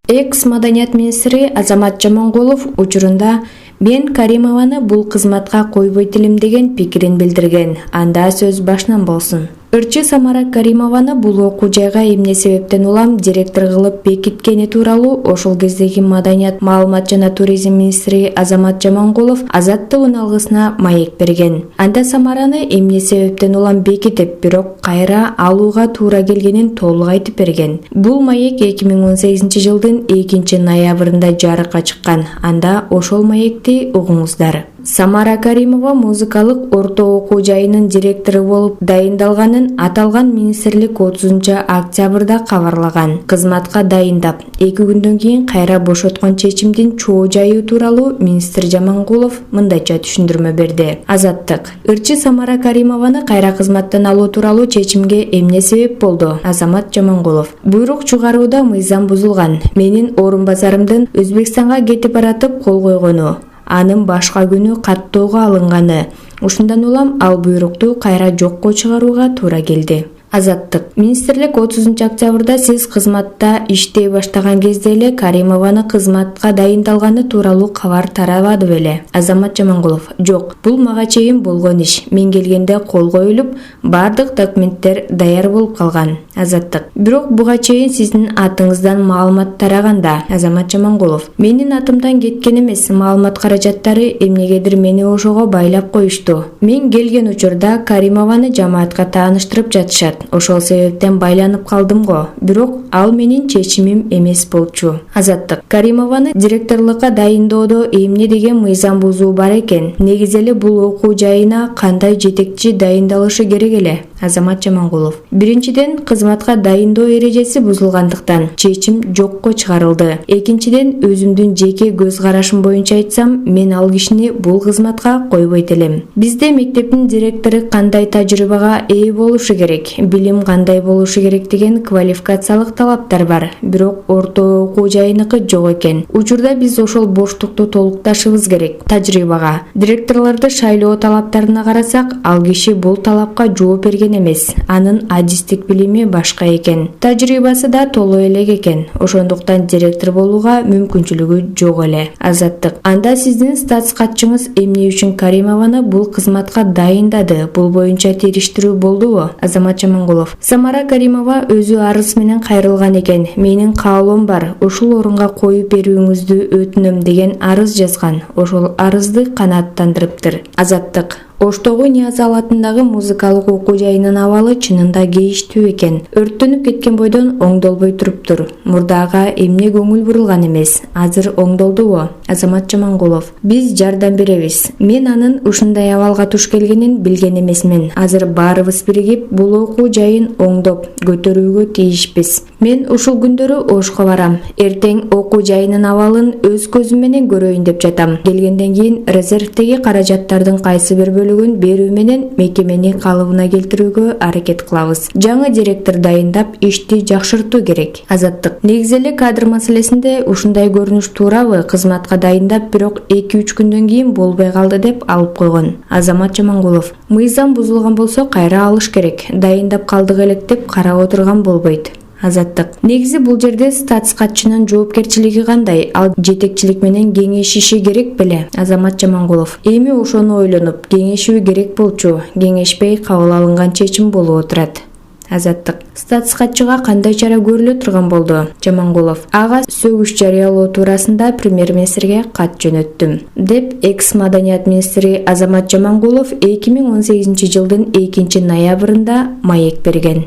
Экс-маданият министри Азамат Жамангулов учурунда мен Каримованы бул кызматка койбойт элем деген пикирин билдирген. Анда сөз башынан болсун. Ырчы Самара Каримованы бул окуу жайга эмне себептен улам директор кылып бекиткени тууралуу ошол кездеги маданият, маалымат жана туризм министри Азамат Жамангулов Азаттык алгысына маек берген. Анда Самараны эмне себептен улам бекитип, бирок кайра алууга туура келгенин толук айтып берген. Бул маек 2018 жылдын 2-ноябрында жарыкка чыккан. Анда ошол маекти угуңуздар. Самара Каримова музыкалык орто окуу жайынын директору болуп дайындалганын аталган министрлик 30-октябрда кабарлаган. Кызматка дайындап, 2 күндөн кийин кайра бошоткон чечимдин чоо жайы тууралуу министр Жамангулов мындайча түшүндүрмө берди. Азаттык: ырчы Самара Каримованы кайра кызматтан алуу тууралуу чечимге эмне себеп болду? Азамат Жамангулов: буйрук чыгарууда мыйзам бузулган. Менин орун базарымдын Өзбекстанга кетип баратып кол койгону, анын башка күнү каттоого алынганы. Ушундан улам ал буйрукту кайра жокко чыгарууга туура келди. Азаттык: министрлик 30-октябрда сиз кызматта иштей баштаган кезде эле Каримованы кызматка дайындалганы тууралуу кабар тарабады беле? Азамат Жамангулов: жок, бул мага чейин болгон иш. Мен келгенде кол коюлуп, бардык документтер даяр болуп калган. Азаттык: бирок буга чейин сиздин атыңыздан маалымат тараганда. Азамат Жамангулов: менин атымдан кеткен эмес, маалымат каражаттары эмнегедир мени ошого байлап коюшту. Мен келген учурда Каримованы жамаатка тааныштырып жатышат. Ошол себептен байланып калдым го. Бирок ал менин чечимим эмес болчу. Азаттык: Каримованы директорлукка дайындоодо эмне деген мыйзам бузуу бар экен? Негизи эле бул окуу жайына кандай жетекчи дайындалышы керек эле? Азамат Жамангулов: биринчиден, кызматка дайындоо эрежеси бузулгандыктан чечим жокко чыгарылды. Экинчиден, өзүмдүн жеке көз карашым боюнча айтсам, мен ал кишини бул кызматка койбойт элем. Бизде мектептин директору кандай тажрыйбага ээ болушу керек, билим кандай болушу керек деген квалификациялык талаптар бар. Бирок орто окуу жайыныкы жок экен. Учурда биз ошол боштукту толукташыбыз керек. Тажрыйбага, директорлорду шайлоо талаптарына карасак, ал киши бул талапка жооп берген эмес. Анын адистик билими башка экен. Тажрыйбасы да толо элек экен. Ошондуктан директор болууга мүмкүнчүлүгү жок эле. Азаттык: анда сиздин статс катчыңыз эмне үчүн Каримованы бул кызматка дайындады? Бул боюнча териштирүү болдубу? Азамат Жамангулов: Самара Каримова өзү арыз менен кайрылган экен. Менин каалоом бар, ушул орунга коюп берүүңүздү өтүнөм деген арыз жазган. Ошол арызды канааттандырыптыр. Азаттык: Оштогу Ниязал атындагы музыкалык окуу жайынын абалы чынында кейиштүү экен. Өрттөнүп кеткен бойдон оңдолбой туруптур. Мурдага эмне көңүл бурулган эмес, азыр оңдолдубу? Азамат Жамангулов: биз жардам беребиз. Мен анын ушундай абалга туш келгенин билген эмесмин. Азыр баарыбыз биригип бул окуу жайын оңдоп көтөрүүгө тийишпиз. Мен ушул күндөрү Ошко барам. Эртең окуу жайынын абалын өз көзүм менен көрөйүн деп жатам. Келгенден кийин резервдеги каражаттардын кайсы бир бөлүгүн берүү менен мекемени калыбына келтирүүгө аракет кылабыз. Жаңы директор дайындап, ишти жакшыртуу керек. Азаттык: негизи эле кадр маселесинде ушундай көрүнүш туурабы? Кызматка дайындап, бирок 2-3 күндөн кийин болбой калды деп алып койгон. Азамат Жамангулов: мыйзам бузулган болсо кайра алыш керек. Дайындап калдык элек деп карап отурган болбойт. Азаттык: негизи бул жерде статс катчынын жоопкерчилиги кандай? Ал жетекчилик менен кеңешиши керек беле? Азамат Жамангулов: эми ошону ойлонуп, кеңешүү керек болчу. Кеңешпей кабыл алынган чечим болуп отурат. Азаттык: статс катчыга кандай чара көрүлө турган болду? Жамангулов: ага сөгүш жарыялоо туурасында премьер-министрге кат жөнөттүм, деп экс-маданият министри Азамат Жамангулов 2018 жылдын 2-ноябрында маек берген.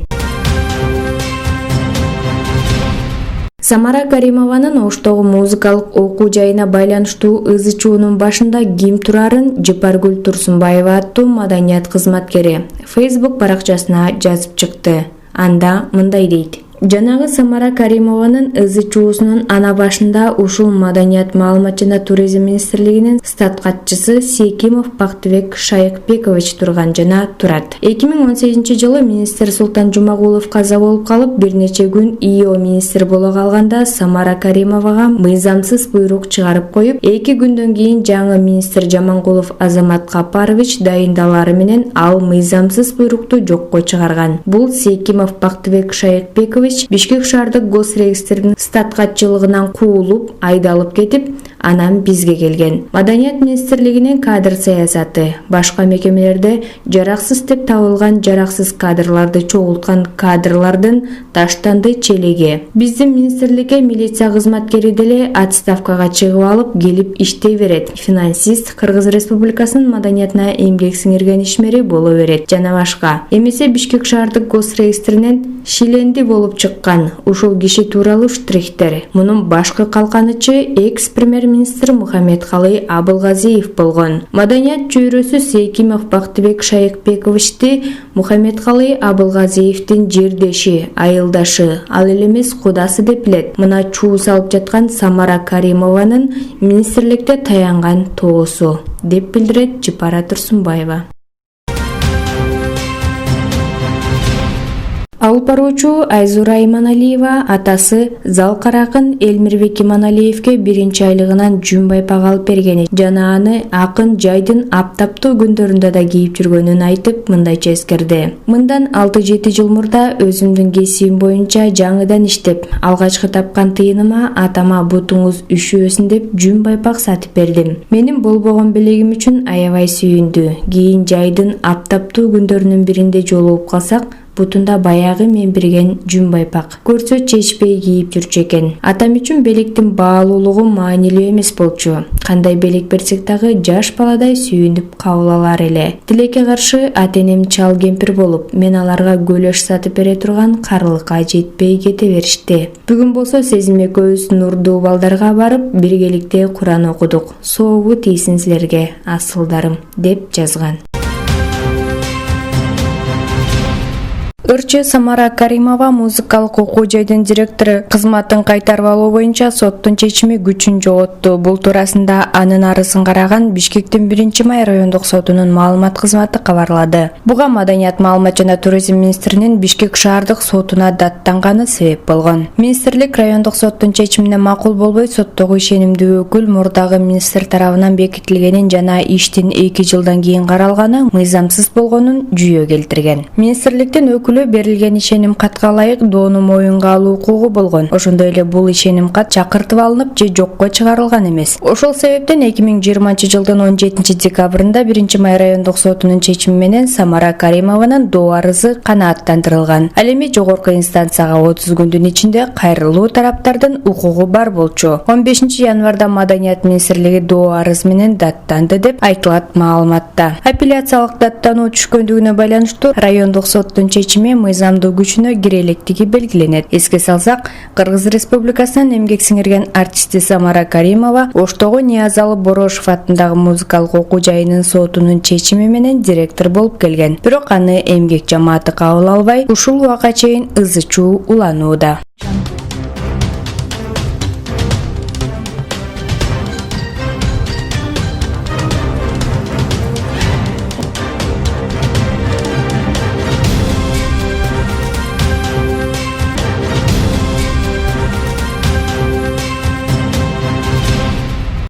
Самара Каримованын Оштогу музыкалык окуу жайына байланыштуу ызы-чуунун башында ким турарын Жыпаргүл Турсунбаева аттуу маданият кызматкери Facebook баракчасына жазып чыкты. Анда мындай дейт: Жанагы Самара Каримованын ызы-чуусунун ана башында ушул маданият, маалымат жана туризм министрлигинин стат катчысы Секимов Бактыбек Шайыкбекович турган жана турат. 2018 жылы министр Султан Жумагулов каза болуп калып, бир нече күн ИО министр боло калганда Самара Каримовага мыйзамсыз буйрук чыгарып коюп, 2 күндөн кийин жаңы министр Жамангулов Азамат Капарович дайындалары менен ал мыйзамсыз буйрукту жокко чыгарган. Бул Секимов Бактыбек Шайыкбекович Пекович Бишкек шаардык гос регистринин статкатчылыгынан куулуп, айдалып кетип, анан бизге келген. Маданият министрлигинин кадр саясаты башка мекемелерде жараксыз деп табылган жараксыз кадрларды чогулткан кадрлардын таштанды челеги. Биздин министрликке милиция кызматкери деле отставкага чыгып алып келип иштей берет. Финансист Кыргыз Республикасынын маданиятына эмгек сиңирген ишмери боло берет жана башка. Эмесе Бишкек шаардык гос регистринен шиленди болуп чыккан ушул киши тууралуу штрихтер. Мунун башкы калканычы экс-премьер-министр Мухаммедкалый Абылгазиев болгон. Маданият жүйрөсү Сейкимов Бактыбек Шайыкбековичти Мухаммедкалый Абылгазиевдин жердеши, айылдашы, ал эле эмес кудасы деп билет. Мына чуу салып жаткан Самара Каримованын министрликте таянган тоосу, деп билдирет Жыпара Турсунбаева. Алып баруучу Айзура Иманалиева атасы Залкар акын Элмирбек Иманалиевге 1-айлыгынан жүн байпак алып бергени жана аны акын жайдын аптаптуу күндөрүндө да кийип жүргөнүн айтып, мындайча эскерди. Мындан 6-7 жыл мурда өзүмдүн кесибим боюнча жаңыдан иштеп, алгачкы тапкан тыйыныма атама бутуңуз үшүбөсүн деп жүн байпак сатып бердим. Менин болбогон белегим үчүн аябай сүйүндү. Кийин жайдын аптаптуу күндөрүнүн биринде жолугуп калсак, бутунда баягы мен бирген жүн байпак. Көрсө чечпей кийип жүрчү экен. Атам үчүн белектин баалуулугу маанилүү эмес болчу. Кандай белек берсек дагы жаш баладай сүйүнүп кабыл алар эле. Тилекке каршы ата-энем чал кемпир болуп, мен аларга көлөш сатып бере турган карлыкка жетпей кете беришти. Бүгүн болсо Сезим экөөбүз Нурдуу балдарга барып, биргеликте Куран окудук. Сообу тийсин силерге, асылдарым, деп жазган. Ырчы Самара Каримова музыкалык окуу жайдын директору кызматын кайтарып алуу боюнча соттун чечими күчүн жоготту. Бул туурасында анын арызын караган Бишкектин 1-май райондук сотунун маалымат кызматы кабарлады. Буга Маданият, маалымат жана туризм министринин Бишкек шаардык сотуна даттанганы себеп болгон. Министрлик райондук соттун чечимине макул болбой, соттогу ишенимдүү өкүл мурдагы министр тарабынан бекитилгенин жана иштин 2 жылдан кийин каралганы мыйзамсыз болгонун жүйө келтирген. Министрликтин өкүлү берилген ишеним катка ылайык доону моюнга алуу укугу болгон. Ошондой эле бул ишеним кат чакыртып алынып же жокко чыгарылган эмес. Ошол себептен 2020-жылдын 17-декабрында 1-май райондук сотунун чечими менен Самара Каримованын доо арызы канааттандырылган. Ал эми жогорку инстанцияга 30 күндүн ичинде кайрылуу тараптардын укугу бар болчу. 15 январда Маданият министрлиги доо арыз менен даттанды деп айтылат маалыматта. Апелляциялык даттануу түшкөндүгүнө байланыштуу райондук соттун чечими мыйзамдуу күчүнө кире электиги белгиленет. Эске салсак, Кыргыз Республикасынын эмгек сиңирген артисти Самара Каримова Оштогу Ниязалы Борошев аттындагы музыкалык окуу жайынын сотунун чечими менен директор болуп келген. Бирок аны эмгек жамааты кабыл албай, ушул убакка чейин ызы чуу уланууда.